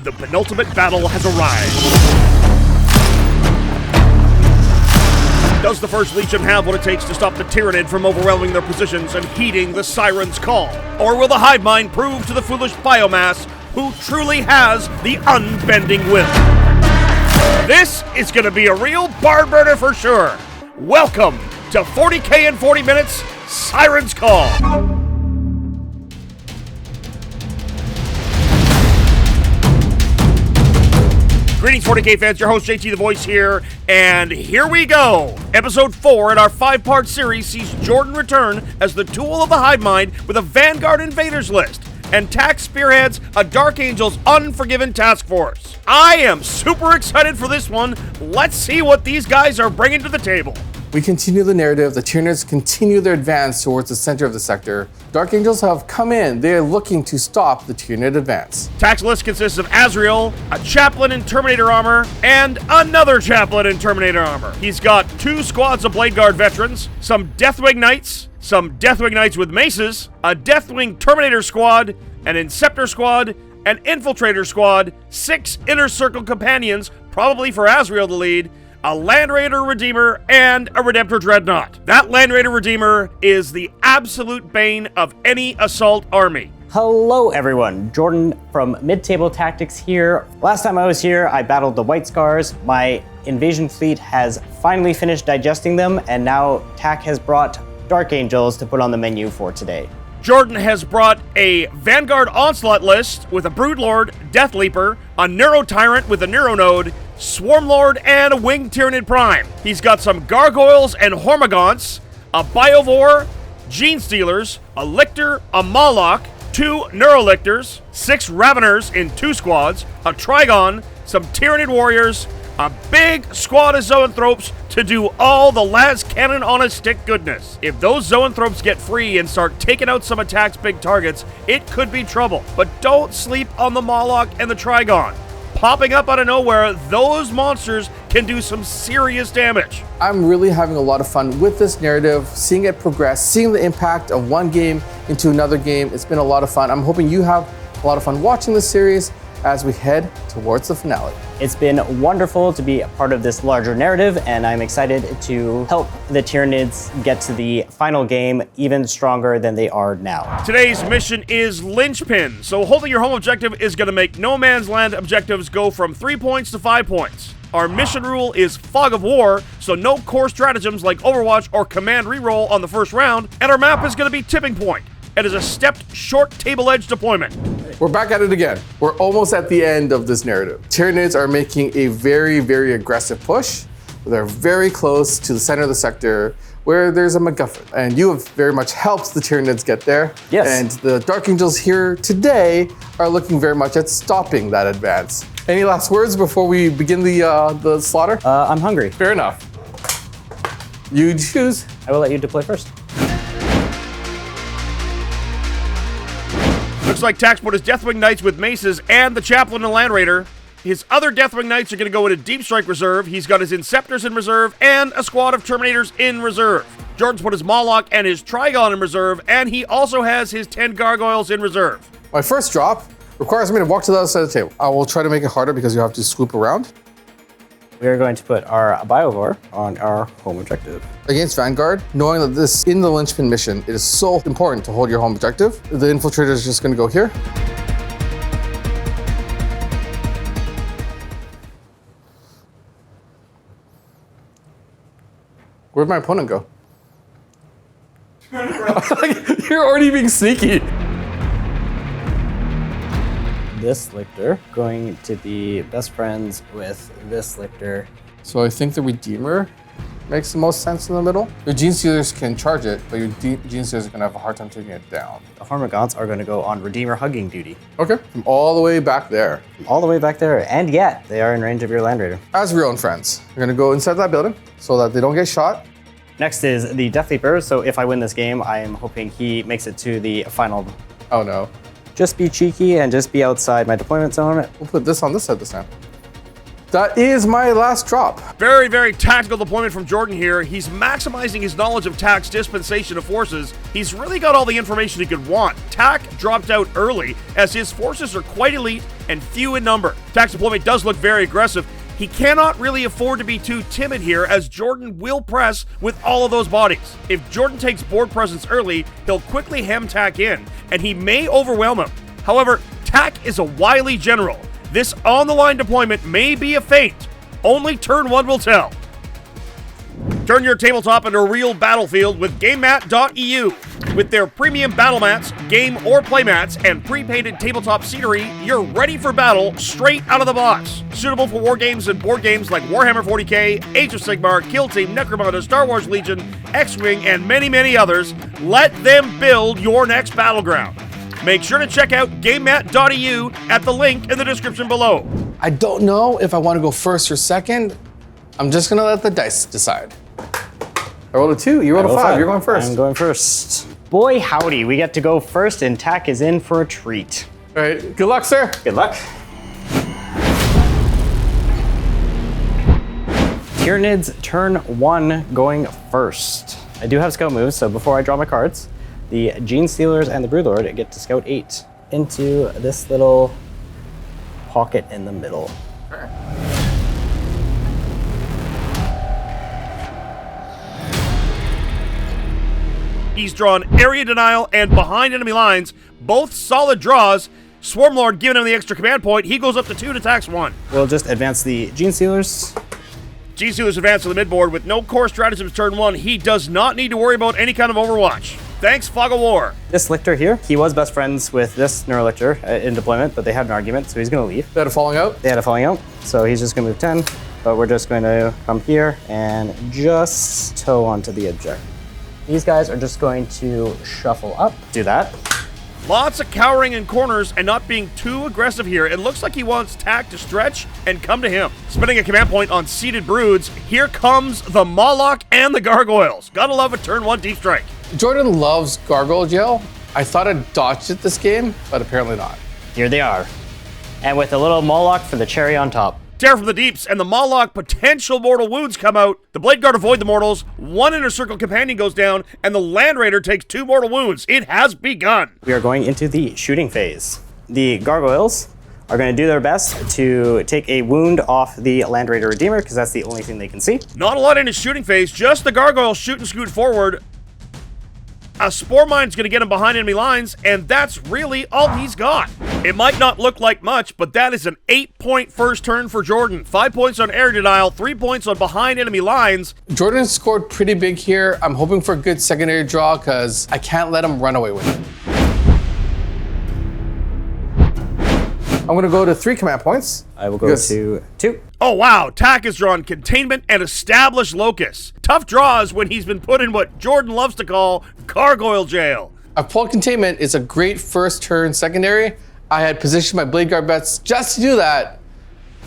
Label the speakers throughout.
Speaker 1: the penultimate battle has arrived. Does the First Legion have what it takes to stop the Tyranid from overwhelming their positions and heeding the Siren's call? Or will the hive mind prove to the foolish biomass who truly has the unbending will? This is going to be a real barn burner for sure. Welcome to 40K in 40 Minutes, Siren's Call. Greetings, 40K fans. Your host, JT the Voice here, and here we go. Episode 4 in our 5-part series sees Jordan return as the tool of the hive mind with a Vanguard Invaders list, and Tax spearheads a Dark Angel's Unforgiven task force. I am super excited for this one. Let's see what these guys are bringing to the table.
Speaker 2: We continue the narrative. The Tyranids continue their advance towards the center of the sector. Dark Angels have come in. They are looking to stop the Tyranid advance.
Speaker 1: Tax list consists of Azrael, a Chaplain in Terminator armor, and another Chaplain in Terminator armor. He's got 2 squads of Bladeguard veterans, some Deathwing Knights, some Deathwing Knights with maces, a Deathwing Terminator Squad, an Inceptor Squad, an Infiltrator Squad, 6 Inner Circle companions, probably for Azrael to lead, a Landraider Redeemer, and a Redemptor Dreadnought. That Landraider Redeemer is the absolute bane of any assault army.
Speaker 3: Hello everyone, Jordan from Mid-Table Tactics here. Last time I was here, I battled the White Scars. My invasion fleet has finally finished digesting them, and now TAC has brought Dark Angels to put on the menu for today.
Speaker 1: Jordan has brought a Vanguard Onslaught list with a Broodlord, Death Leaper, a Neuro Tyrant with a Neuro Node, Swarmlord, and a Winged Tyranid Prime. He's got some Gargoyles and Hormagaunts, a Biovore, Gene Stealers, a Lictor, a Moloch, 2 Neurolictors, 6 Raveners in 2 squads, a Trigon, some Tyranid Warriors, a big squad of Zoanthropes to do all the las cannon on a stick goodness. If those Zoanthropes get free and start taking out some attacks' big targets, it could be trouble. But don't sleep on the Moloch and the Trigon. Popping up out of nowhere, those monsters can do some serious damage.
Speaker 2: I'm really having a lot of fun with this narrative, seeing it progress, seeing the impact of one game into another game. It's been a lot of fun. I'm hoping you have a lot of fun watching this series as we head towards the finale.
Speaker 3: It's been wonderful to be a part of this larger narrative, and I'm excited to help the Tyranids get to the final game even stronger than they are now.
Speaker 1: Today's mission is Linchpin, so holding your home objective is going to make No Man's Land objectives go from 3 points to 5 points. Our mission rule is Fog of War, so no core stratagems like Overwatch or Command Reroll on the first round, and our map is going to be Tipping Point. It is a stepped, short table edge deployment.
Speaker 2: We're back at it again. We're almost at the end of this narrative. Tyranids are making a very, very aggressive push. They're very close to the center of the sector where there's a MacGuffin. And you have very much helped the Tyranids get there.
Speaker 3: Yes.
Speaker 2: And the Dark Angels here today are looking very much at stopping that advance. Any last words before we begin the slaughter?
Speaker 3: I'm hungry.
Speaker 2: Fair enough. You choose.
Speaker 3: I will let you deploy first.
Speaker 1: Looks like Tax put his Deathwing Knights with maces and the Chaplain and Landraider. His other Deathwing Knights are going to go into Deep Strike reserve. He's got his Inceptors in reserve and a squad of Terminators in reserve. Jordan's put his Moloch and his Trigon in reserve, and he also has his 10 Gargoyles in reserve.
Speaker 2: My first drop requires me to walk to the other side of the table. I will try to make it harder because you have to swoop around.
Speaker 3: We are going to put our Biovore on our home objective.
Speaker 2: Against Vanguard, knowing that this in the Linchpin mission, it is so important to hold your home objective. The Infiltrator is just going to go here. Where'd my opponent go? You're already being sneaky.
Speaker 3: This Lictor going to be best friends with this Lictor.
Speaker 2: So I think the Redeemer makes the most sense in the middle. Your Gene Stealers can charge it, but your Gene Stealers are going to have a hard time taking it down.
Speaker 3: The Hormagaunts are going to go on Redeemer hugging duty.
Speaker 2: Okay, from all the way back there.
Speaker 3: All the way back there, and yet they are in range of your Landraider.
Speaker 2: Azrael and friends. You're going to go inside that building so that they don't get shot.
Speaker 3: Next is the Death Leaper, so if I win this game, I am hoping he makes it to the final.
Speaker 2: Oh no.
Speaker 3: Just be cheeky and just be outside my deployment zone.
Speaker 2: We'll put this on this side this time. That is my last drop.
Speaker 1: Very, very tactical deployment from Jordan here. He's maximizing his knowledge of TAC's dispensation of forces. He's really got all the information he could want. TAC dropped out early, as his forces are quite elite and few in number. TAC's deployment does look very aggressive. He cannot really afford to be too timid here, as Jordan will press with all of those bodies. If Jordan takes board presence early, he'll quickly hem TAC in, and he may overwhelm him. However, TAC is a wily general. This on-the-line deployment may be a feint. Only turn 1 will tell. Turn your tabletop into a real battlefield with GameMat.eu. With their premium battle mats, game or play mats, and pre-painted tabletop scenery, you're ready for battle straight out of the box. Suitable for war games and board games like Warhammer 40k, Age of Sigmar, Kill Team, Necromunda, Star Wars Legion, X-Wing, and many, many others. Let them build your next battleground. Make sure to check out GameMat.eu at the link in the description below.
Speaker 2: I don't know if I want to go first or second. I'm just gonna let the dice decide. I rolled a 2, you rolled a 5, you're going first.
Speaker 3: I'm going first. Boy howdy, we get to go first and TAC is in for a treat.
Speaker 2: All right, good luck, sir.
Speaker 3: Good luck. Tyranids turn 1 going first. I do have scout moves, so before I draw my cards, the Gene Stealers and the Broodlord get to scout 8 into this little pocket in the middle.
Speaker 1: He's drawn area denial and behind enemy lines, both solid draws. Swarmlord giving him the extra command point. He goes up to 2 and attacks 1.
Speaker 3: We'll just advance the Gene Stealers.
Speaker 1: Gene Stealers advance to the midboard with no core stratagems turn 1. He does not need to worry about any kind of overwatch. Thanks, Fog of War.
Speaker 3: This Lictor here, he was best friends with this Neurolictor in deployment, but they had an argument, so he's going to leave.
Speaker 2: They had a falling out?
Speaker 3: They had a falling out, so he's just going to move 10, but we're just going to come here and just toe onto the objective. These guys are just going to shuffle up, do that.
Speaker 1: Lots of cowering in corners and not being too aggressive here. It looks like he wants TAC to stretch and come to him. Spending a command point on seated broods, here comes the Moloch and the Gargoyles. Gotta love a turn 1 deep strike.
Speaker 2: Jordan loves Gargoyle Jail. I thought I dodged it this game, but apparently not.
Speaker 3: Here they are. And with a little Moloch for the cherry on top.
Speaker 1: Terror from the deeps, and the Moloch potential mortal wounds come out. The Bladeguard avoid the mortals, 1 inner circle companion goes down, and the Landraider takes 2 mortal wounds. It has begun.
Speaker 3: We are going into the shooting phase. The Gargoyles are going to do their best to take a wound off the Landraider Redeemer, because that's the only thing they can see.
Speaker 1: Not a lot in his shooting phase, just the Gargoyles shoot and scoot forward. A Spore Mine's going to get him behind enemy lines, and that's really all he's got. It might not look like much, but that is an 8-point first turn for Jordan. 5 points on area denial, 3 points on behind enemy lines.
Speaker 2: Jordan scored pretty big here. I'm hoping for a good secondary draw because I can't let him run away with it. I'm going to go to 3 command points.
Speaker 3: I will go to 2.
Speaker 1: Oh wow, TAC has drawn Containment and Established Locus. Tough draws when he's been put in what Jordan loves to call Gargoyle Jail.
Speaker 2: I pulled Containment. It's a great first turn secondary. I had positioned my Bladeguard bets just to do that,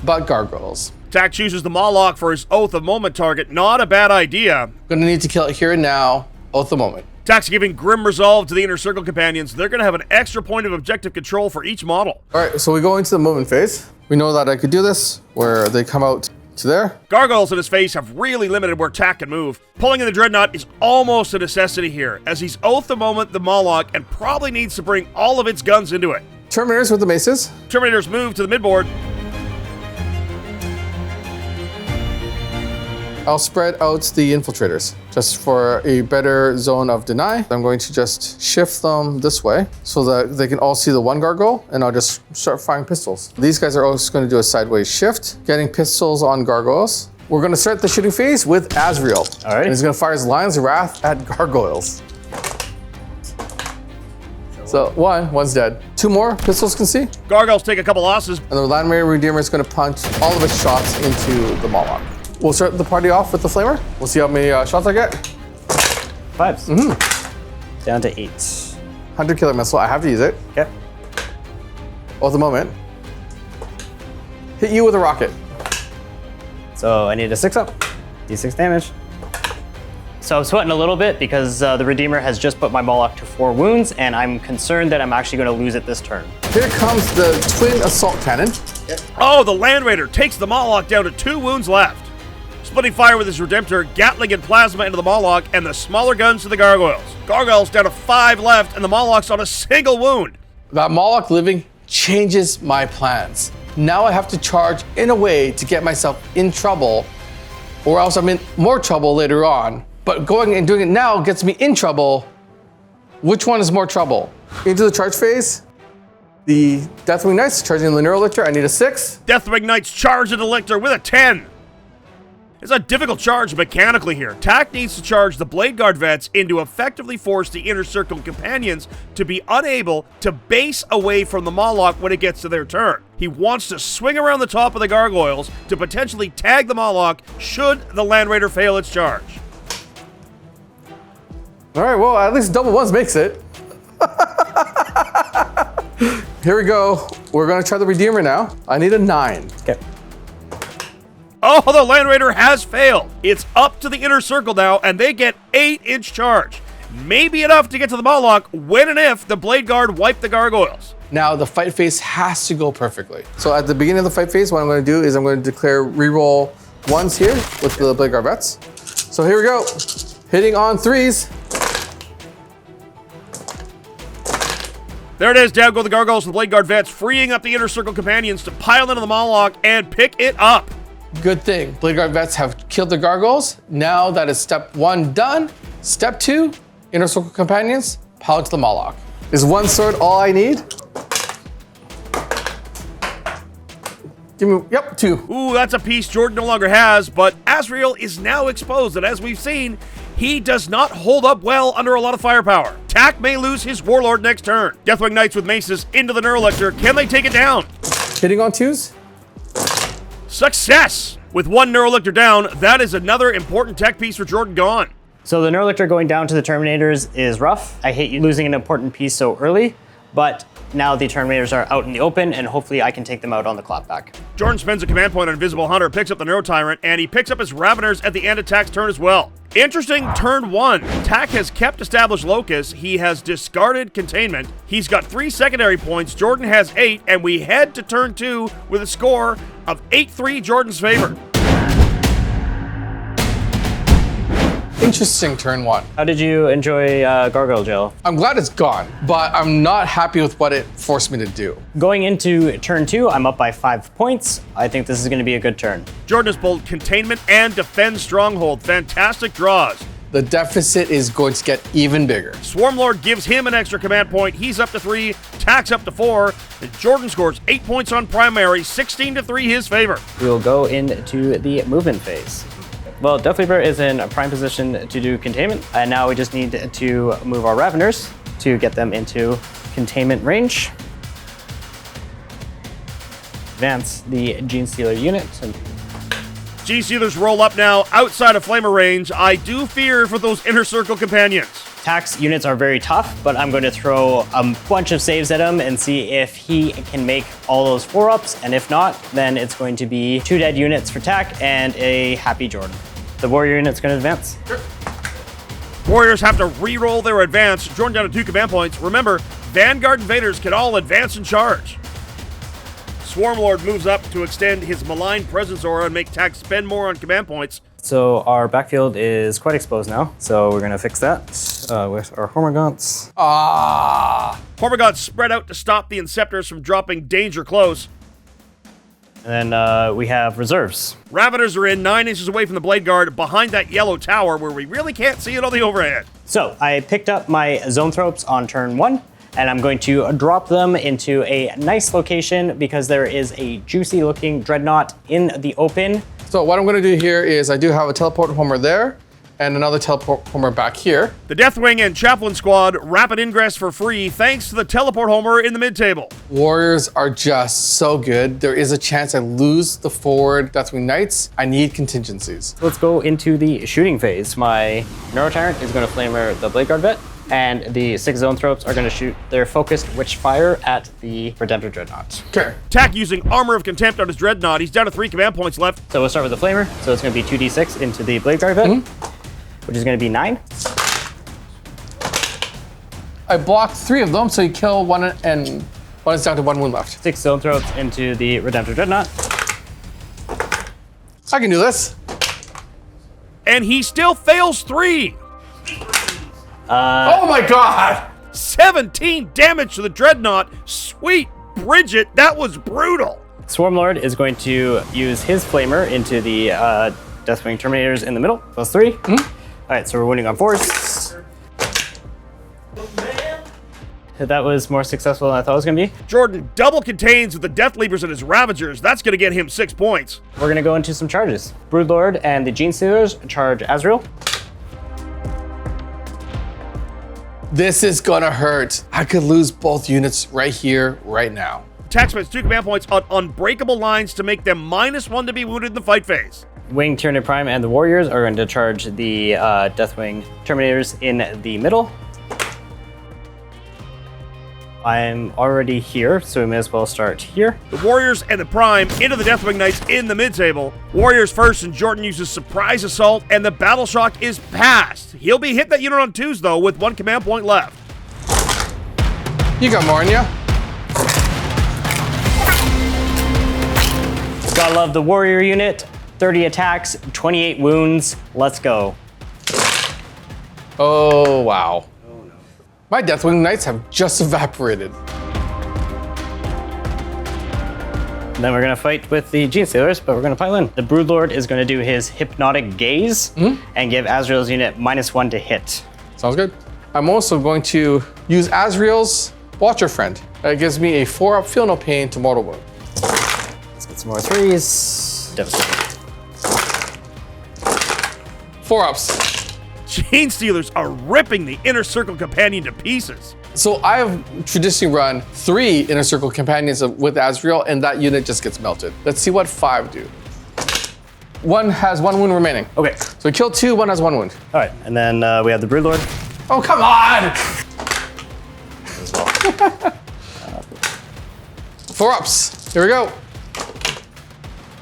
Speaker 2: but Gargoyles.
Speaker 1: TAC chooses the Moloch for his Oath of Moment target. Not a bad idea.
Speaker 2: Gonna need to kill it here and now. Oath of Moment.
Speaker 1: TAC's giving Grim Resolve to the Inner Circle companions. They're gonna have an extra point of objective control for each model.
Speaker 2: All right, so we go into the movement phase. We know that I could do this, where they come out to there.
Speaker 1: Gargoyles in his face have really limited where TAC can move. Pulling in the Dreadnought is almost a necessity here, as he's Oath the Moment the Moloch and probably needs to bring all of its guns into it.
Speaker 2: Terminators with the maces.
Speaker 1: Terminators move to the midboard.
Speaker 2: I'll spread out the infiltrators just for a better zone of deny. I'm going to just shift them this way so that they can all see the one gargoyle, and I'll just start firing pistols. These guys are also going to do a sideways shift, getting pistols on gargoyles. We're going to start the shooting phase with Azrael.
Speaker 3: All right.
Speaker 2: And he's going to fire his Lion's Wrath at gargoyles. So one's dead. 2 more pistols can see.
Speaker 1: Gargoyles take a couple losses.
Speaker 2: And the Landraider Redeemer is going to punch all of its shots into the Moloch. We'll start the party off with the Flamer. We'll see how many shots I get.
Speaker 3: 5s. Down to 8.
Speaker 2: 100 killer missile. I have to use it.
Speaker 3: Okay.
Speaker 2: At the moment. Hit you with a rocket.
Speaker 3: So I need a 6 up. D6 damage. So I'm sweating a little bit because the Redeemer has just put my Moloch to 4 wounds, and I'm concerned that I'm actually going to lose it this turn.
Speaker 2: Here comes the twin assault cannon.
Speaker 1: Oh, the Landraider takes the Moloch down to 2 wounds left. Splitting fire with his Redemptor, Gatling and Plasma into the Moloch, and the smaller guns to the Gargoyles. Gargoyles down to 5 left, and the Moloch's on a single wound.
Speaker 2: That Moloch living changes my plans. Now I have to charge in a way to get myself in trouble, or else I'm in more trouble later on. But going and doing it now gets me in trouble. Which one is more trouble? Into the charge phase. The Deathwing Knights charging the Neurolictor. I need a 6.
Speaker 1: Deathwing Knights charge into Lictor with a 10. It's a difficult charge mechanically here. Tak needs to charge the Bladeguard vets in to effectively force the Inner Circle companions to be unable to base away from the Moloch when it gets to their turn. He wants to swing around the top of the Gargoyles to potentially tag the Moloch should the Landraider fail its charge.
Speaker 2: All right, well, at least double ones makes it. Here we go. We're gonna try the Redeemer now. I need a 9.
Speaker 3: Okay.
Speaker 1: Oh, the Landraider has failed. It's up to the Inner Circle now, and they get 8-inch charge. Maybe enough to get to the Moloch when and if the Bladeguard wipe the Gargoyles.
Speaker 2: Now the fight phase has to go perfectly. So at the beginning of the fight phase, what I'm gonna do is I'm gonna declare reroll 1s here with the Bladeguard vets. So here we go. Hitting on 3s.
Speaker 1: There it is, down go the Gargoyles with the Bladeguard vets, freeing up the Inner Circle companions to pile into the Moloch and pick it up.
Speaker 2: Good thing. Bladeguard vets have killed the Gargoyles. Now that is step 1 done. Step 2, Inner Circle companions, pile into the Moloch. Is 1 sword all I need? Give me, yep, 2.
Speaker 1: Ooh, that's a piece Jordan no longer has, but Azrael is now exposed, and as we've seen, he does not hold up well under a lot of firepower. Tak may lose his Warlord next turn. Deathwing Knights with maces into the Neurolictor. Can they take it down?
Speaker 2: Hitting on 2s.
Speaker 1: Success! With 1 Neurolictor down, that is another important tech piece for Jordan gone.
Speaker 3: So the Neurolictor going down to the Terminators is rough. I hate losing an important piece so early, but now the Terminators are out in the open, and hopefully I can take them out on the clapback.
Speaker 1: Jordan spends a command point on Invisible Hunter, picks up the Neuro Tyrant, and he picks up his Raveners at the end of Tak's turn as well. Interesting turn 1. Tak has kept established locus. He has discarded containment. He's got 3 secondary points. Jordan has 8, and we head to turn 2 with a score of 8-3 Jordan's favor.
Speaker 2: Interesting turn 1.
Speaker 3: How did you enjoy Gargoyle Gel?
Speaker 2: I'm glad it's gone, but I'm not happy with what it forced me to do.
Speaker 3: Going into turn 2, I'm up by 5 points. I think this is going to be a good turn.
Speaker 1: Jordan has pulled Containment and Defend Stronghold. Fantastic draws.
Speaker 2: The deficit is going to get even bigger.
Speaker 1: Swarmlord gives him an extra command point. He's up to 3, Tak's up to 4, and Jordan scores 8 points on primary, 16-3 his favor.
Speaker 3: We'll go into the movement phase. Well, Deathweaver is in a prime position to do containment, and now we just need to move our Raveners to get them into containment range. Advance the Gene Stealer unit.
Speaker 1: G-Sealers roll up now outside of Flamer range. I do fear for those Inner Circle companions.
Speaker 3: Tak's units are very tough, but I'm going to throw a bunch of saves at him and see if he can make all those 4-ups, and if not, then it's going to be 2 dead units for Tak and a happy Jordan. The warrior unit's going to advance.
Speaker 1: Sure. Warriors have to re-roll their advance. Jordan down to 2 command points. Remember, Vanguard Invaders can all advance and charge. Swarmlord moves up to extend his malign presence aura and make Tak spend more on command points.
Speaker 3: So our backfield is quite exposed now, so we're going to fix that with our Hormagaunts.
Speaker 1: Hormagaunts spread out to stop the Inceptors from dropping danger close.
Speaker 3: And then we have reserves.
Speaker 1: Raveners are in 9 inches away from the Bladeguard behind that yellow tower where we really can't see it on the overhead.
Speaker 3: So I picked up my Zoanthropes on turn 1, and I'm going to drop them into a nice location because there is a juicy looking Dreadnought in the open.
Speaker 2: So what I'm going to do here is I do have a teleport homer there and another teleport homer back here.
Speaker 1: The Deathwing and Chaplain Squad rapid ingress for free thanks to the teleport homer in the mid-table.
Speaker 2: Warriors are just so good. There is a chance I lose the forward Deathwing Knights. I need contingencies.
Speaker 3: Let's go into the shooting phase. My Neurotyrant is going to flamer the Bladeguard vet, and the 6 Zoanthropes are going to shoot their focused witch fire at the Redemptor Dreadnought.
Speaker 2: Okay.
Speaker 1: Tak using Armor of Contempt on his Dreadnought. He's down to 3 command points left.
Speaker 3: So we'll start with the flamer. So it's going to be 2d6 into the Bladeguard vet, which is going to be 9.
Speaker 2: I blocked 3 of them, so you kill 1 and One is down to 1 wound left.
Speaker 3: 6 zone throats into the Redemptor Dreadnought.
Speaker 2: I can do this.
Speaker 1: And he still fails 3.
Speaker 2: Oh my god!
Speaker 1: 17 damage to the Dreadnought. Sweet Bridget, that was brutal.
Speaker 3: Swarmlord is going to use his flamer into the Deathwing Terminators in the middle, +3. All right, so we're winning on 4s. That was more successful than I thought it was going to be.
Speaker 1: Jordan double contains with the Death Leapers and his Ravagers. That's going to get him 6 points.
Speaker 3: We're going to go into some charges. Broodlord and the Gene Stealers charge Azrael.
Speaker 2: This is gonna hurt. I could lose both units right here, right now.
Speaker 1: Tax spends 2 command points on unbreakable lines to make them -1 to be wounded in the fight phase.
Speaker 3: Wing Tyranid Prime and the Warriors are going to charge the Deathwing Terminators in the middle. I'm already here, so we may as well start here.
Speaker 1: The Warriors and the Prime into the Deathwing Knights in the mid-table. Warriors first, and Jordan uses Surprise Assault, and the Battle Shock is passed. He'll be hit that unit on 2s, though, with 1 command point left.
Speaker 2: You got more in ya.
Speaker 3: Gotta love the Warrior unit. 30 attacks, 28 wounds. Let's go.
Speaker 2: Oh, wow. My Deathwing Knights have just evaporated.
Speaker 3: And then we're gonna fight with the Gene Stealers, but we're gonna pile in. The Broodlord is gonna do his Hypnotic Gaze and give Azrael's unit -1 to hit.
Speaker 2: Sounds good. I'm also going to use Azrael's Watcher Friend. That gives me a 4-up Feel No Pain to Mortal Wound.
Speaker 3: Let's get some more 3s. Devastating.
Speaker 2: 4-ups.
Speaker 1: Chain Stealers are ripping the Inner Circle Companion to pieces.
Speaker 2: So I have traditionally run 3 Inner Circle Companions with Azrael, and that unit just gets melted. Let's see what 5 do. 1 has 1 wound remaining.
Speaker 3: Okay.
Speaker 2: So we kill 2, 1 has 1 wound.
Speaker 3: All right, and then we have the Broodlord.
Speaker 2: Oh, come on! 4-ups. Here we go.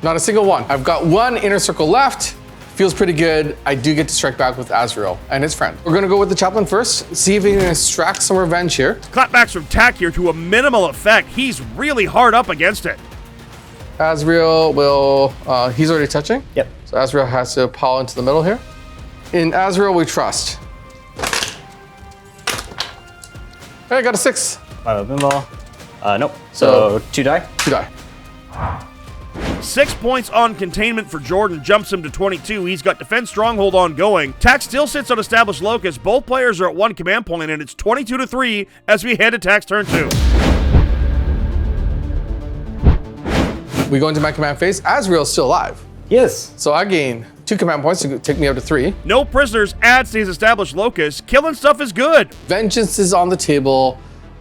Speaker 2: Not a single one. I've got 1 Inner Circle left. Feels pretty good. I do get to strike back with Azrael and his friend. We're gonna go with the Chaplain first, see if he can extract some revenge here.
Speaker 1: Clapbacks from Tack here to a minimal effect. He's really hard up against it.
Speaker 2: Azrael will, he's already touching.
Speaker 3: Yep.
Speaker 2: So Azrael has to pile into the middle here. In Azrael, we trust. Hey, I got a 6.
Speaker 3: 5 pinball. Nope. So 2 die.
Speaker 2: 2 die.
Speaker 1: 6 points on containment for Jordan, jumps him to 22. He's got Defense Stronghold ongoing. Tack still sits on Established Locus. Both players are at 1 command point, and it's 22-3 as we head to Tack's turn 2.
Speaker 2: We go into my command phase. Azrael's still alive.
Speaker 3: Yes.
Speaker 2: So I gain 2 command points to take me up to 3.
Speaker 1: No prisoners adds to his Established Locus. Killing stuff is good.
Speaker 2: Vengeance is on the table.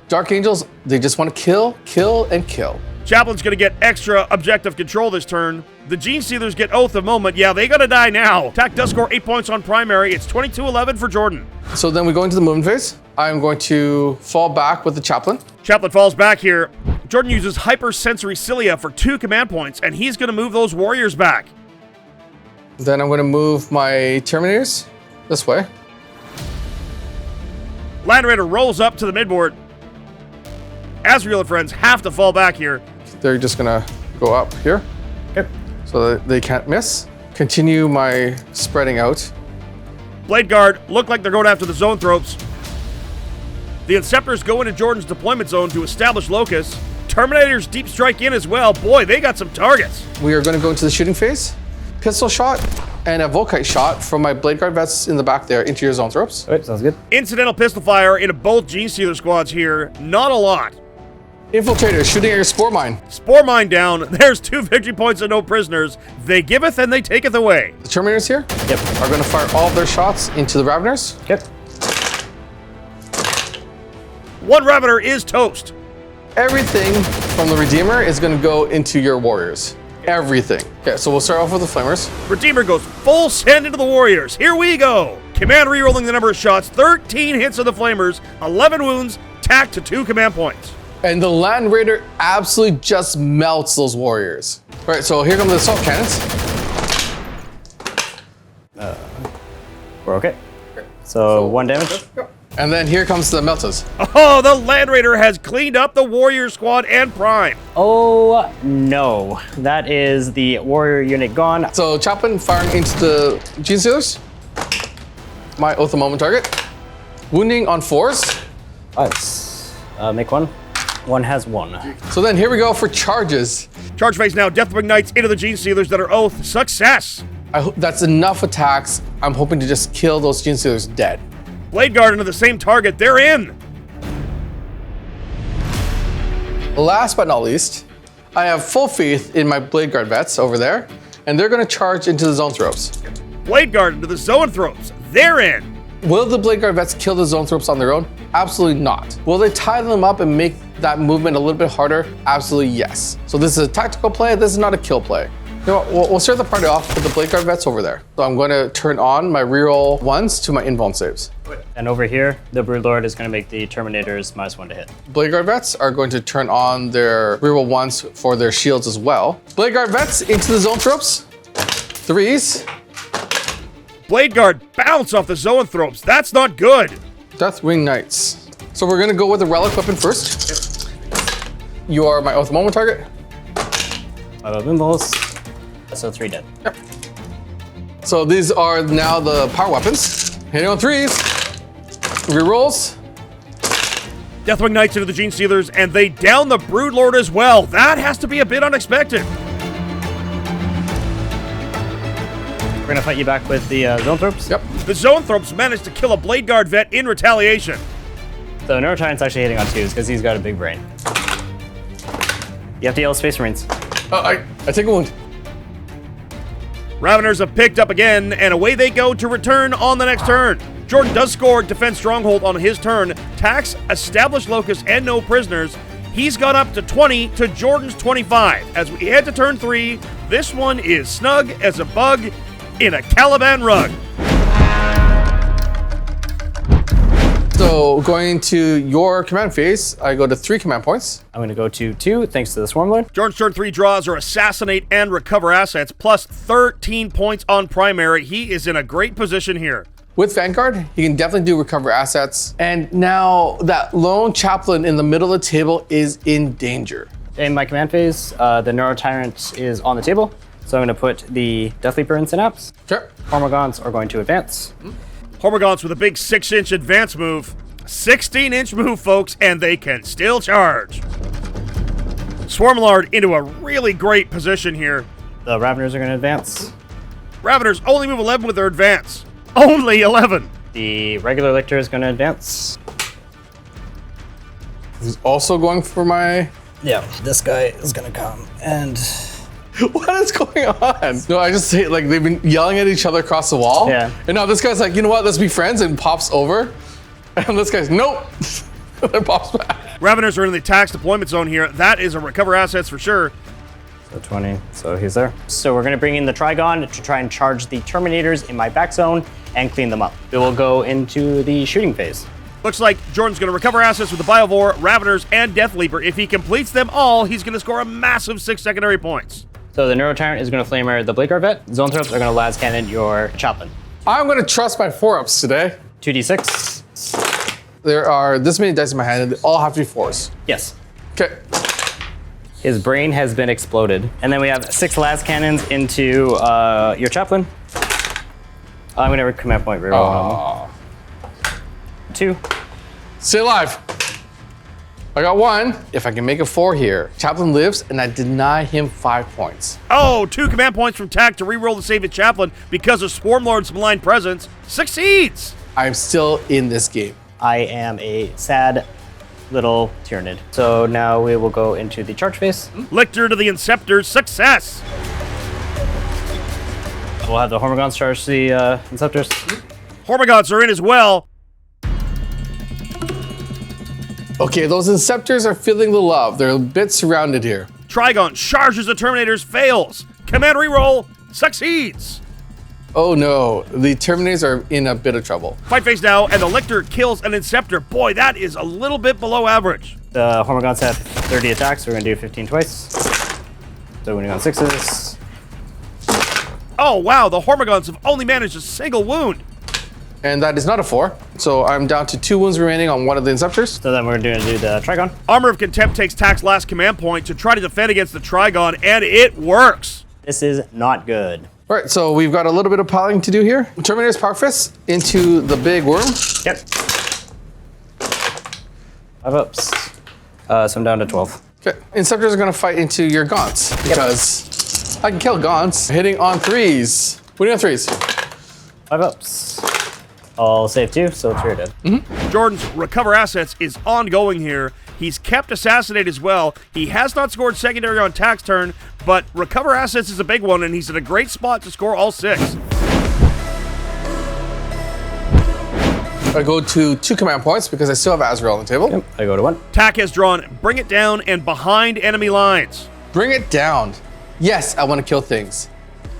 Speaker 2: Dark Angels, they just want to kill, kill, and kill.
Speaker 1: Chaplain's going to get extra objective control this turn. The Gene Stealers get Oath of Moment. Yeah, they got to die now. Tack does score 8 points on primary. It's 22-11 for Jordan.
Speaker 2: So then we go into the movement phase. I'm going to fall back with the Chaplain.
Speaker 1: Chaplain falls back here. Jordan uses Hypersensory Cilia for 2 command points, and he's going to move those Warriors back.
Speaker 2: Then I'm going to move my Terminators this way.
Speaker 1: Landraider rolls up to the midboard. Azrael and friends have to fall back here.
Speaker 2: They're just going to go up here.
Speaker 3: Okay.
Speaker 2: So that they can't miss. Continue my spreading out.
Speaker 1: Bladeguard look like they're going after the zone thropes. The Inceptors go into Jordan's deployment zone to establish Locus. Terminators deep strike in as well. Boy, they got some targets.
Speaker 2: We are going to go into the shooting phase. Pistol shot and a Volkite shot from my Bladeguard vets in the back there into your zone thropes.
Speaker 3: All right, sounds good.
Speaker 1: Incidental pistol fire into both Gene Stealer squads here. Not a lot.
Speaker 2: Infiltrator shooting at your Spore Mine.
Speaker 1: Spore Mine down. There's 2 victory points and no prisoners. They giveth and they taketh away.
Speaker 2: The Terminators here
Speaker 3: Yep.
Speaker 2: are going to fire all of their shots into the Raveners.
Speaker 3: Yep.
Speaker 1: 1 Ravener is toast.
Speaker 2: Everything from the Redeemer is going to go into your Warriors. Everything. Okay, so we'll start off with the Flamers.
Speaker 1: Redeemer goes full send into the Warriors. Here we go. Command re-rolling the number of shots. 13 hits of the Flamers. 11 wounds. Tack to 2 command points.
Speaker 2: And the Landraider absolutely just melts those Warriors. All right, so here come the Assault Cannons.
Speaker 3: We're okay. So 1 damage.
Speaker 2: And then here comes the Meltas.
Speaker 1: Oh, the Landraider has cleaned up the Warrior Squad and Prime.
Speaker 3: Oh no, that is the warrior unit gone.
Speaker 2: So Chaplain firing into the Gene Stealers. My Oath of Moment target. Wounding on 4s.
Speaker 3: Nice. Make one. One has one.
Speaker 2: So then here we go for charges.
Speaker 1: Charge phase now. Deathwing Knights into the Gene Stealers that are Oath. Success.
Speaker 2: I hope that's enough attacks. I'm hoping to just kill those Gene Stealers dead.
Speaker 1: Bladeguard into the same target. They're in.
Speaker 2: Last but not least, I have full faith in my Bladeguard vets over there, and they're going to charge into the Zoanthropes.
Speaker 1: Bladeguard into the Zoanthropes. They're in.
Speaker 2: Will the Bladeguard vets kill the Zoanthropes on their own? Absolutely not. Will they tie them up and make that movement a little bit harder? Absolutely yes. So this is a tactical play. This is not a kill play. You know what, we'll start the party off with the Bladeguard vets over there. So I'm going to turn on my reroll ones to my invuln saves.
Speaker 3: And over here, the Broodlord is going to make the Terminators -1 to hit.
Speaker 2: Bladeguard vets are going to turn on their reroll ones for their shields as well. Bladeguard vets into the Zoanthropes. 3s.
Speaker 1: Bladeguard bounce off the Zoanthropes. That's not good.
Speaker 2: Deathwing Knights. So we're going to go with the relic weapon first. You are my Oath of Moment target.
Speaker 3: 5 Impulse. So 3 dead.
Speaker 2: Yep. So these are now the power weapons. Hitting on 3s. Rerolls.
Speaker 1: Deathwing Knights into the Gene Stealers, and they down the Broodlord as well. That has to be a bit unexpected.
Speaker 3: We're going to fight you back with the Zoanthropes.
Speaker 2: Yep.
Speaker 1: The Zoanthropes managed to kill a Bladeguard vet in retaliation.
Speaker 3: So Neurotyrant's actually hitting on 2s because he's got a big brain. You have to yell Space Marines.
Speaker 2: I take a wound.
Speaker 1: Raveners have picked up again, and away they go to return on the next turn. Jordan does score Defense Stronghold on his turn, tax Established Locust and no prisoners. He's got up to 20 to Jordan's 25. As we head to turn 3, this one is snug as a bug in a Caliban rug.
Speaker 2: So going to your command phase, I go to 3 command points.
Speaker 3: I'm going to go to 2 thanks to the Swarmlord.
Speaker 1: Jordan's turn 3 draws are Assassinate and Recover Assets, plus 13 points on primary. He is in a great position here.
Speaker 2: With Vanguard, you can definitely do recover assets. And now that lone Chaplain in the middle of the table is in danger.
Speaker 3: In my command phase, the Neurotyrant is on the table. So I'm going to put the Death Leaper in Synapse.
Speaker 2: Sure.
Speaker 3: Hormagaunts are going to advance.
Speaker 1: Hormagaunts with a big 6-inch advance move. 16-inch move, folks, and they can still charge. Swarmlord into a really great position here.
Speaker 3: The Raveners are going to advance.
Speaker 1: Raveners only move 11 with their advance. Only 11.
Speaker 3: The regular Lictor is going to advance.
Speaker 2: He's also going for my...
Speaker 3: Yeah, this guy is going to come and...
Speaker 2: What is going on? No, I just hate, like, they've been yelling at each other across the wall.
Speaker 3: Yeah.
Speaker 2: And now this guy's like, you know what, let's be friends, and pops over. And this guy's, nope. Then pops back.
Speaker 1: Raveners are in the tax deployment zone here. That is a recover assets for sure.
Speaker 3: So 20, so he's there. So we're going to bring in the Trigon to try and charge the Terminators in my back zone and clean them up. We will go into the shooting phase.
Speaker 1: Looks like Jordan's going to recover assets with the Biovore, Raveners, and Death Leaper. If he completes them all, he's going to score a massive 6 secondary points.
Speaker 3: So the Neurotyrant is going to Flamer the Bladeguard vet. Zoanthropes are going to Las Cannon your Chaplain.
Speaker 2: I'm going to trust my 4-ups today.
Speaker 3: 2d6.
Speaker 2: There are this many dice in my hand, and they all have to be 4s.
Speaker 3: Yes.
Speaker 2: Okay.
Speaker 3: His brain has been exploded. And then we have 6 Las Cannons into your Chaplain. I'm going to command point reroll. 2.
Speaker 2: Stay alive. I got 1. If I can make a 4 here, Chaplain lives, and I deny him 5 points.
Speaker 1: Oh, 2 command points from Tack to reroll the save at Chaplain because of Swarmlord's malign presence. Succeeds!
Speaker 2: I'm still in this game.
Speaker 3: I am a sad little Tyranid. So now we will go into the charge phase.
Speaker 1: Lictor to the Inceptor. Success!
Speaker 3: We'll have the Hormagaunts charge the Inceptors.
Speaker 1: Hormagaunts are in as well.
Speaker 2: Okay, those Inceptors are feeling the love. They're a bit surrounded here.
Speaker 1: Trigon charges the Terminators, fails. Command reroll, succeeds.
Speaker 2: Oh no, the Terminators are in a bit of trouble.
Speaker 1: Fight phase now, and the Lictor kills an Inceptor. Boy, that is a little bit below average.
Speaker 3: The Hormagaunts have 30 attacks, so we're going to do 15 twice. So winning on 6s.
Speaker 1: Oh wow, the Hormagaunts have only managed a single wound.
Speaker 2: and that is not a 4. So I'm down to 2 wounds remaining on one of the Inceptors.
Speaker 3: So then we're going to do the Trigon.
Speaker 1: Armor of Contempt takes Tack's last command point to try to defend against the Trigon, and it works.
Speaker 3: This is not good.
Speaker 2: All right, so we've got a little bit of piling to do here. Terminator's Power Fist into the big worm.
Speaker 3: Yep. 5 ups. So I'm down to 12.
Speaker 2: Okay, Inceptors are gonna fight into your Gaunts because I can kill Gaunts hitting on 3s. What do you on 3s?
Speaker 3: 5 ups. I'll save 2, so it's dead.
Speaker 1: Jordan's recover assets is ongoing here. He's kept Assassinate as well. He has not scored secondary on Tack's turn, but recover assets is a big one, and he's in a great spot to score all 6.
Speaker 2: I go to 2 command points because I still have Azrael on the table.
Speaker 3: Yep, I go to 1.
Speaker 1: Tack has drawn Bring It Down and Behind Enemy Lines.
Speaker 2: Bring it down. Yes, I want to kill things.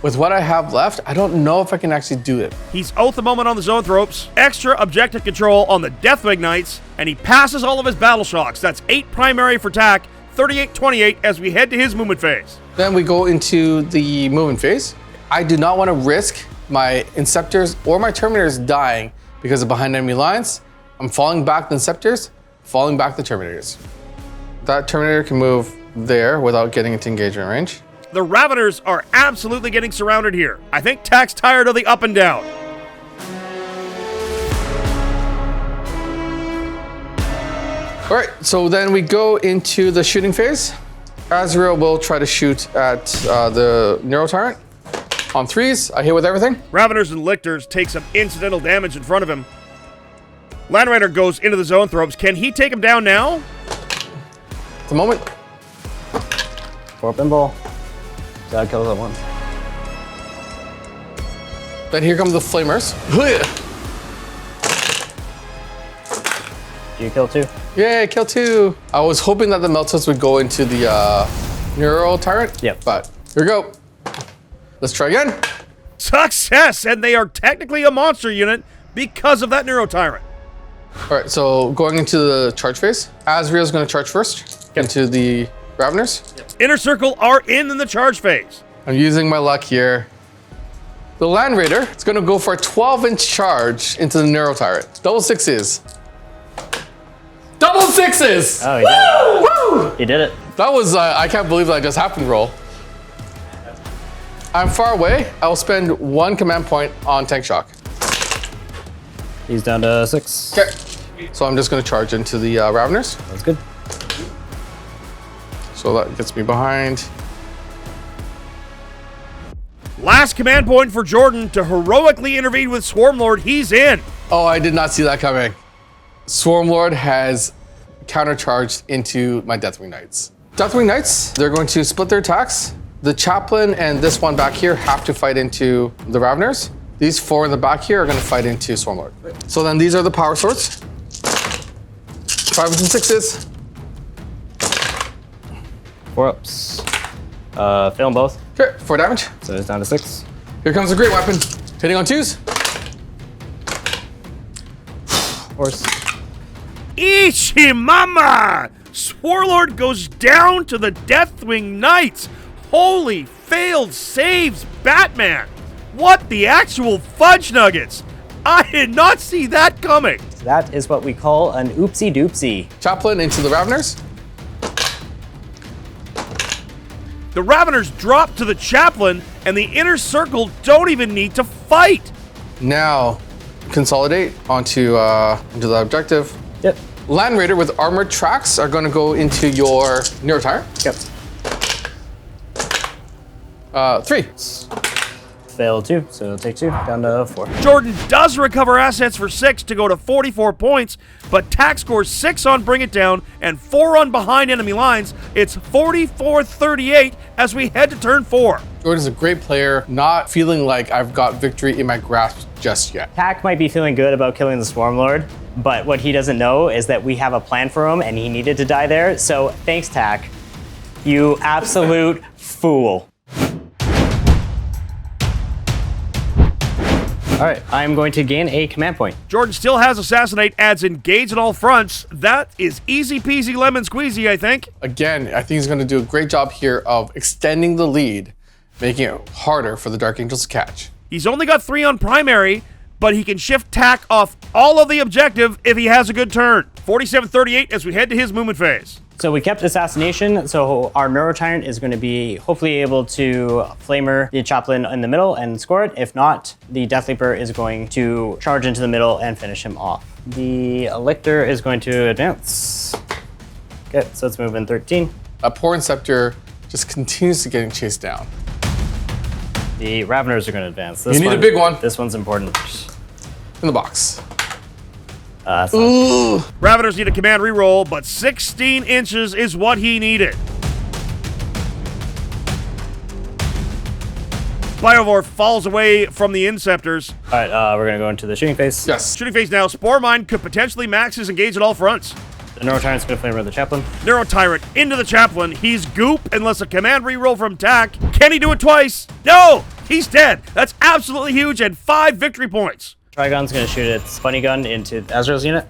Speaker 2: With what I have left, I don't know if I can actually do it.
Speaker 1: He's Oath the Moment on the Zoanthropes, extra objective control on the Deathwing Knights, and he passes all of his battle shocks. That's 8 primary for Tack, 38-28 as we head to his movement phase.
Speaker 2: Then we go into the movement phase. I do not want to risk my Inceptors or my Terminators dying because of behind enemy lines. I'm falling back the Inceptors, falling back the Terminators. That Terminator can move there without getting into engagement range.
Speaker 1: The Raveners are absolutely getting surrounded here. I think Tack's tired of the up and down.
Speaker 2: All right, so then we go into the shooting phase. Azrael will try to shoot at the Neuro Tyrant. On 3s, I hit with everything.
Speaker 1: Raveners and Lictors take some incidental damage in front of him. Landraider goes into the Zoanthropes. Can he take him down now?
Speaker 2: At the moment.
Speaker 3: 4 pinball. Dad kills that one.
Speaker 2: Then here come the Flamers.
Speaker 3: Do you kill 2?
Speaker 2: Yay, kill 2. I was hoping that the Meltos would go into the Neuro Tyrant.
Speaker 3: Yep.
Speaker 2: But here we go. Let's try again.
Speaker 1: Success! And they are technically a monster unit because of that Neuro Tyrant.
Speaker 2: All right, so going into the charge phase. Azrael's going to charge first into the Raveners.
Speaker 1: Inner Circle are in the charge phase.
Speaker 2: I'm using my luck here. The Landraider is going to go for a 12-inch charge into the Neuro Tyrant. Double 6s. Double 6s!
Speaker 3: Oh, he did it.
Speaker 2: Woo!
Speaker 3: He did it.
Speaker 2: That was, I can't believe that just happened, roll. I'm far away. I will spend 1 command point on Tank Shock.
Speaker 3: He's down to 6.
Speaker 2: Okay. So I'm just going to charge into the Raveners.
Speaker 3: That's good.
Speaker 2: So that gets me behind.
Speaker 1: Last command point for Jordan to heroically intervene with Swarmlord. He's in.
Speaker 2: Oh, I did not see that coming. Swarmlord has countercharged into my Deathwing Knights. Deathwing Knights, they're going to split their attacks. The Chaplain and this one back here have to fight into the Raveners. These 4 in the back here are going to fight into Swarmlord. So then these are the power swords. 5s and 6s.
Speaker 3: 4 ups. Fail them both.
Speaker 2: Okay, 4 damage.
Speaker 3: So it's down to 6.
Speaker 2: Here comes the great weapon. Hitting on 2s.
Speaker 3: Horse.
Speaker 1: Ishimama! Swarlord goes down to the Deathwing Knights. Holy failed saves, Batman. What the actual fudge nuggets? I did not see that coming.
Speaker 3: That is what we call an oopsie doopsie.
Speaker 2: Chaplain into the Raveners.
Speaker 1: The Raveners drop to the Chaplain, and the Inner Circle don't even need to fight.
Speaker 2: Now, consolidate onto the objective.
Speaker 3: Yep.
Speaker 2: Landraider with armored tracks are going to go into your Neuro Tyrant.
Speaker 3: Yep.
Speaker 2: 3.
Speaker 3: Fail 2, so take 2, down to 4.
Speaker 1: Jordan does recover assets for 6 to go to 44 points, but Tack scores 6 on Bring It Down and 4 on Behind Enemy Lines. It's 44-38 as we head to turn 4.
Speaker 2: Jordan's a great player, not feeling like I've got victory in my grasp just yet.
Speaker 3: Tack might be feeling good about killing the Swarmlord, but what he doesn't know is that we have a plan for him and he needed to die there, so thanks, Tack. You absolute fool. All right, I'm going to gain a command point.
Speaker 1: Jordan still has Assassinate, adds Engage at all fronts. That is easy peasy lemon squeezy, I think.
Speaker 2: Again, I think he's going to do a great job here of extending the lead, making it harder for the Dark Angels to catch.
Speaker 1: He's only got 3 on primary, but he can shift tack off all of the objective if he has a good turn. 47-38 as we head to his movement phase.
Speaker 3: So we kept Assassination, so our Neuro Tyrant is going to be hopefully able to Flamer the Chaplain in the middle and score it. If not, the Death Leaper is going to charge into the middle and finish him off. The Lictor is going to advance. Okay, so let's move in 13.
Speaker 2: A poor Inceptor just continues to getting chased down.
Speaker 3: The Raveners are going to advance.
Speaker 2: You need a big one.
Speaker 3: This one's important.
Speaker 2: In the box.
Speaker 3: Ooh.
Speaker 1: Raveners need a command reroll, but 16 inches is what he needed. Biovore falls away from the Inceptors.
Speaker 3: All right, we're going to go into the shooting phase.
Speaker 2: Yes.
Speaker 1: Shooting phase now. Spore Mine could potentially max his engage at all fronts.
Speaker 3: The Neuro Tyrant's going to Flamer the Chaplain.
Speaker 1: Neuro Tyrant into the Chaplain. He's goop unless a command reroll from Tack. Can he do it twice? No! He's dead. That's absolutely huge and 5 victory points.
Speaker 3: Trigon's going to shoot its bunny gun into Azrael's unit.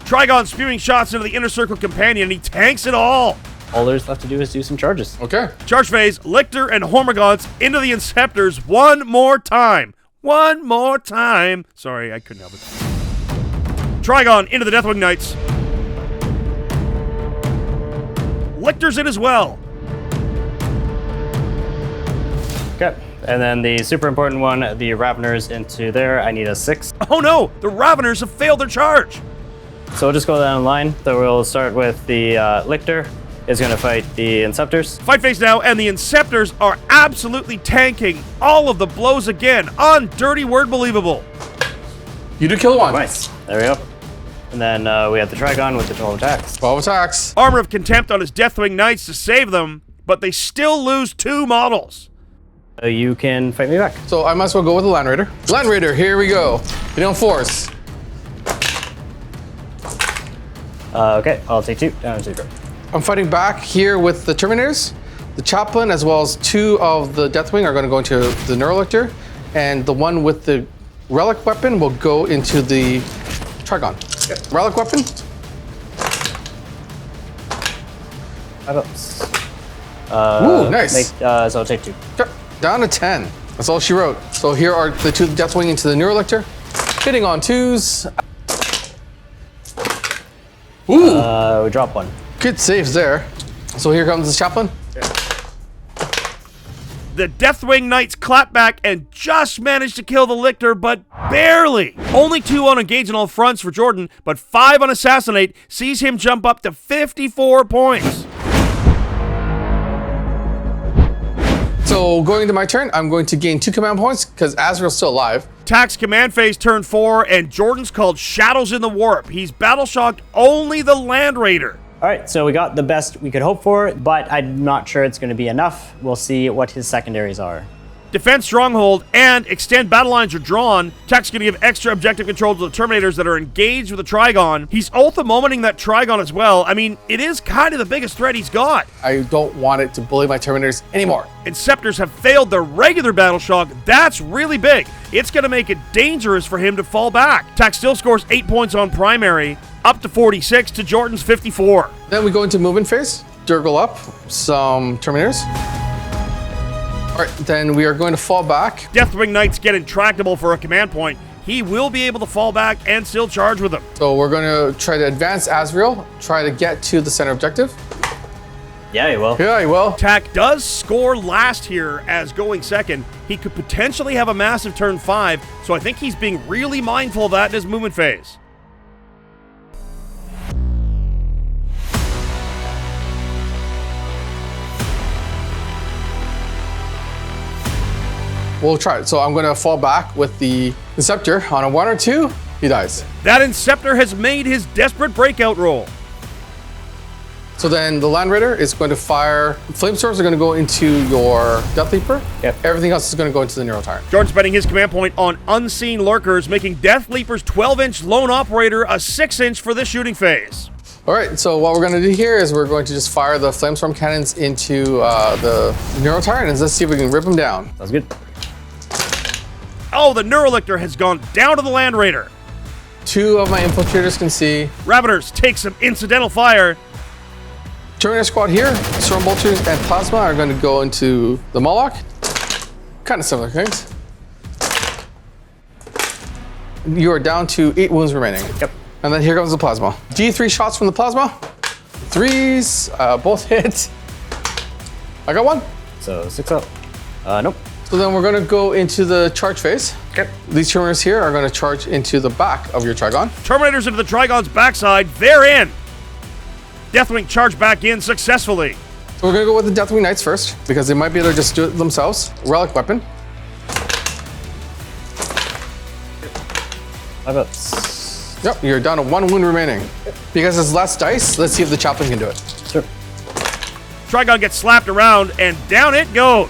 Speaker 1: Trigon spewing shots into the Inner Circle Companion, and he tanks it all.
Speaker 3: All there's left to do is do some charges.
Speaker 2: Okay.
Speaker 1: Charge phase, Lictor and Hormagaunts into the Inceptors one more time. One more time. Sorry, I couldn't help it. Trigon into the Deathwing Knights. Lictor's in as well.
Speaker 3: Okay. And then the super important one, the Raveners into there. I need a 6.
Speaker 1: Oh no, the Raveners have failed their charge.
Speaker 3: So we'll just go down the line. So we'll start with the Lictor is going to fight the Inceptors.
Speaker 1: Fight phase now, and the Inceptors are absolutely tanking all of the blows again. On dirty word believable.
Speaker 2: You do kill one.
Speaker 3: Nice. There we go. And then we have the Trigon with the 12 attacks.
Speaker 2: 12 attacks.
Speaker 1: Armor of Contempt on his Deathwing Knights to save them, but they still lose 2 models.
Speaker 3: You can fight me back.
Speaker 2: So I might as well go with the Landraider. Landraider, here we go. Hit on force.
Speaker 3: Okay, I'll take 2. Down to 0.
Speaker 2: I'm fighting back here with the Terminators. The Chaplain, as well as 2 of the Deathwing, are going to go into the Neurolictor, and the one with the Relic weapon will go into the Trigon. Okay. Relic weapon. Ooh, nice.
Speaker 3: So I'll take 2.
Speaker 2: Okay. Down to 10. That's all she wrote. So here are the 2 Deathwing into the Neurolictor. Hitting on 2s. Ooh.
Speaker 3: We drop 1.
Speaker 2: Good saves there. So here comes the Chaplain.
Speaker 1: The Deathwing Knights clap back and just managed to kill the Lictor, but barely. Only 2 on engage on all fronts for Jordan, but 5 on assassinate sees him jump up to 54 points.
Speaker 2: So going into my turn, I'm going to gain 2 command points because Azrael's still alive.
Speaker 1: Tack's command phase turn 4, and Jordan's called Shadows in the Warp. He's battle shocked only the Landraider.
Speaker 3: All right, so we got the best we could hope for, but I'm not sure it's going to be enough. We'll see what his secondaries are.
Speaker 1: Defense Stronghold and extend battle lines are drawn. Tack's going to give extra objective control to the Terminators that are engaged with the Trigon. He's ultra momenting that Trigon as well. I mean, it is kind of the biggest threat he's got.
Speaker 2: I don't want it to bully my Terminators anymore.
Speaker 1: Inceptors have failed their regular battle shock. That's really big. It's going to make it dangerous for him to fall back. Tack still scores 8 points on primary, up to 46 to Jordan's 54.
Speaker 2: Then we go into movement phase. Durgle up some Terminators. All right, then we are going to fall back.
Speaker 1: Deathwing Knights get intractable for a command point. He will be able to fall back and still charge with them.
Speaker 2: So we're going to try to advance Azrael, try to get to the center objective.
Speaker 3: Yeah, he will.
Speaker 2: Yeah, he will.
Speaker 1: Tack does score last here as going second. He could potentially have a massive turn 5, so I think he's being really mindful of that in his movement phase.
Speaker 2: We'll try it. So I'm going to fall back with the Inceptor. On a 1 or 2, he dies.
Speaker 1: That Inceptor has made his desperate breakout roll.
Speaker 2: So then the Landraider is going to fire. Flamestorms are going to go into your Death Leaper.
Speaker 3: Yep.
Speaker 2: Everything else is going to go into the Neuro Tyrant.
Speaker 1: Jordan spending his command point on unseen lurkers, making Death Leaper's 12-inch lone operator a 6-inch for this shooting phase.
Speaker 2: All right, so what we're going to do here is we're going to just fire the Flamestorm cannons into the Neuro Tyrant, and let's see if we can rip them down.
Speaker 3: That's good.
Speaker 1: Oh, the Neurolictor has gone down to the Landraider.
Speaker 2: 2 of my Infiltrators can see.
Speaker 1: Raveners take some incidental fire.
Speaker 2: Terminator Squad here, Storm Bolters and Plasma are going to go into the Moloch. Kind of similar things. You are down to 8 wounds remaining.
Speaker 3: Yep.
Speaker 2: And then here comes the plasma. D3 shots from the plasma. 3s, both hit. I got 1.
Speaker 3: So 6 up. Nope.
Speaker 2: So then we're gonna go into the charge phase.
Speaker 3: Okay.
Speaker 2: These Terminators here are gonna charge into the back of your Trigon.
Speaker 1: Terminators into the Trigon's backside. They're in. Deathwing charged back in successfully.
Speaker 2: So we're gonna go with the Deathwing Knights first, because they might be able to just do it themselves. Relic weapon.
Speaker 3: 5 ups.
Speaker 2: Yep, you're down to 1 wound remaining. Because it's less dice, let's see if the Chaplain can do it.
Speaker 3: Sure.
Speaker 1: Trigon gets slapped around, and down it goes.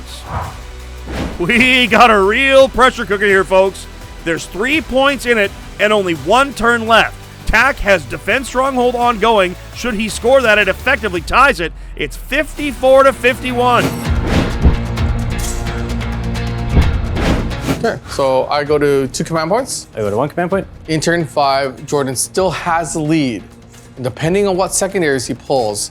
Speaker 1: We got a real pressure cooker here, folks. There's 3 points in it, and only 1 turn left. Tak has Defense Stronghold ongoing. Should he score that, it effectively ties it. It's 54 to 51.
Speaker 2: Okay, so I go to 2 command points.
Speaker 3: I go to 1 command point.
Speaker 2: In turn 5, Jordan still has the lead. And depending on what secondaries he pulls,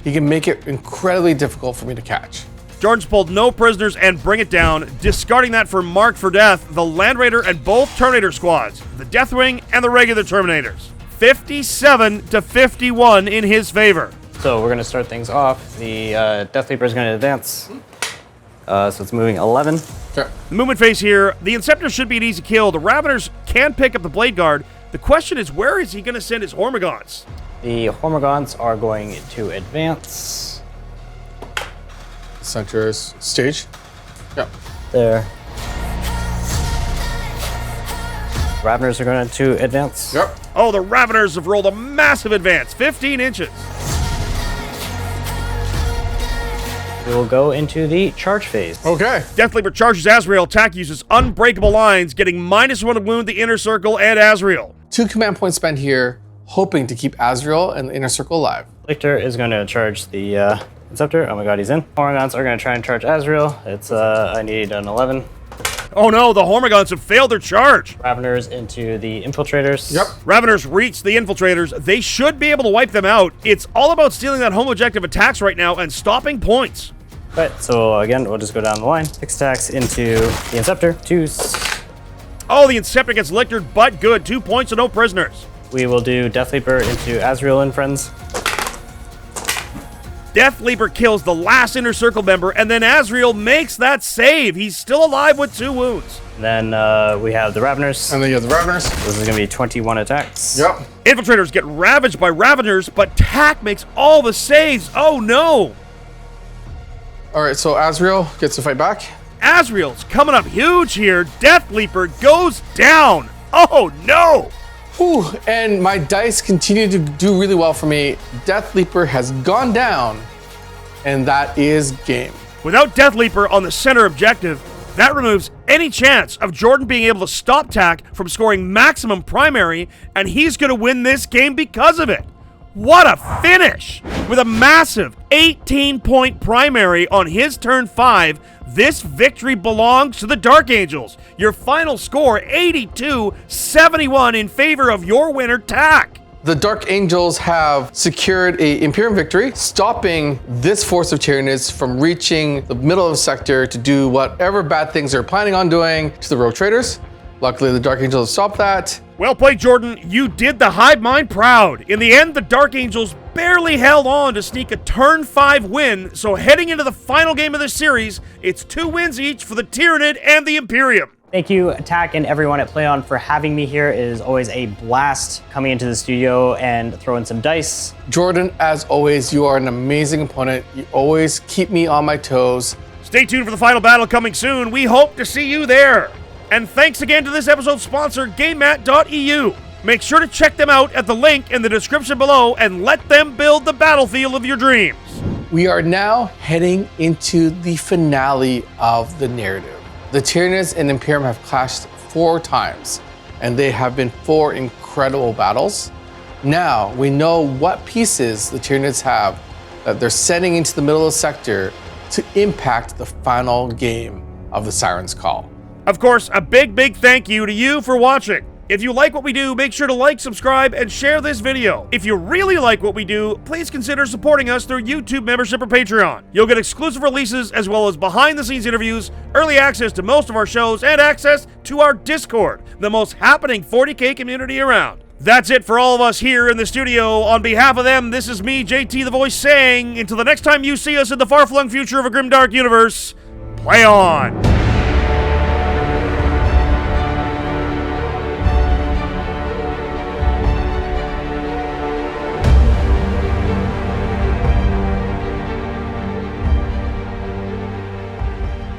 Speaker 2: he can make it incredibly difficult for me to catch.
Speaker 1: Jordan's pulled no prisoners and bring it down, discarding that for Marked for Death, the Landraider and both Terminator squads, the Deathwing and the regular Terminators. 57 to 51 in his favor.
Speaker 3: So we're gonna start things off. The Death Leaper is gonna advance. So it's moving 11.
Speaker 2: Okay.
Speaker 1: The movement phase here, the Inceptor should be an easy kill. The Raveners can pick up the Bladeguard. The question is, where is he going to send his Hormagaunts?
Speaker 3: The Hormagaunts are going to advance.
Speaker 2: Center stage. Yep.
Speaker 3: There. Raveners are going to advance.
Speaker 2: Yep.
Speaker 1: Oh, the Raveners have rolled a massive advance, 15 inches.
Speaker 3: We will go into the charge phase.
Speaker 2: Okay.
Speaker 1: Deathleaper charges Azrael. Tak uses unbreakable lines, getting -1 to wound the inner circle and Azrael.
Speaker 2: 2 command points spent here, hoping to keep Azrael and the inner circle alive.
Speaker 3: Lictor is going to charge the Inceptor. Oh my god, he's in. Hormagaunts are going to try and charge Azrael. It's, I need an 11.
Speaker 1: Oh no, the Hormagaunts have failed their charge.
Speaker 3: Raveners into the Infiltrators.
Speaker 2: Yep.
Speaker 1: Raveners reach the Infiltrators. They should be able to wipe them out. It's all about stealing that home objective attacks right now and stopping points.
Speaker 3: Right, so again, we'll just go down the line. 6 attacks into the Inceptor. 2s.
Speaker 1: Oh, the Inceptor gets lictored, but good. 2 points and no prisoners.
Speaker 3: We will do Death Leaper into Azrael and friends.
Speaker 1: Deathleaper kills the last inner circle member, and then Azrael makes that save. He's still alive with 2 wounds.
Speaker 3: Then we have the Raveners.
Speaker 2: And then you have the Raveners.
Speaker 3: This is going to be 21 attacks.
Speaker 2: Yep.
Speaker 1: Infiltrators get ravaged by Raveners, but Tak makes all the saves. Oh no!
Speaker 2: All right, so Azrael gets to fight back.
Speaker 1: Azrael's coming up huge here. Deathleaper goes down. Oh no!
Speaker 2: Whew, and my dice continue to do really well for me. Death Leaper has gone down, and that is game.
Speaker 1: Without Deathleaper on the center objective, that removes any chance of Jordan being able to stop Tak from scoring maximum primary, and he's going to win this game because of it. What a finish! With a massive 18-point primary on his turn 5, this victory belongs to the Dark Angels. Your final score, 82-71 in favor of your winner, Tak.
Speaker 2: The Dark Angels have secured a Imperium victory, stopping this force of Tyranids from reaching the middle of the sector to do whatever bad things they're planning on doing to the Rogue Traders. Luckily, the Dark Angels have stopped that.
Speaker 1: Well played, Jordan. You did the hive mind proud. In the end, the Dark Angels barely held on to sneak a turn 5 win, so heading into the final game of the series, it's 2 wins each for the Tyranid and the Imperium.
Speaker 3: Thank you, Tak, and everyone at PlayOn for having me here. It is always a blast coming into the studio and throwing some dice.
Speaker 2: Jordan, as always, you are an amazing opponent. You always keep me on my toes.
Speaker 1: Stay tuned for the final battle coming soon. We hope to see you there. And thanks again to this episode's sponsor, GameMat.eu. Make sure to check them out at the link in the description below and let them build the battlefield of your dreams.
Speaker 2: We are now heading into the finale of the narrative. The Tyranids and Imperium have clashed 4 times, and they have been 4 incredible battles. Now we know what pieces the Tyranids have that they're sending into the middle of the sector to impact the final game of the Siren's Call.
Speaker 1: Of course, a big thank you to you for watching. If you like what we do, make sure to like, subscribe, and share this video. If you really like what we do, please consider supporting us through YouTube membership or Patreon. You'll get exclusive releases as well as behind-the-scenes interviews, early access to most of our shows, and access to our Discord, the most happening 40K community around. That's it for all of us here in the studio. On behalf of them, this is me, JT the Voice, saying, until the next time you see us in the far-flung future of a grimdark universe, play on!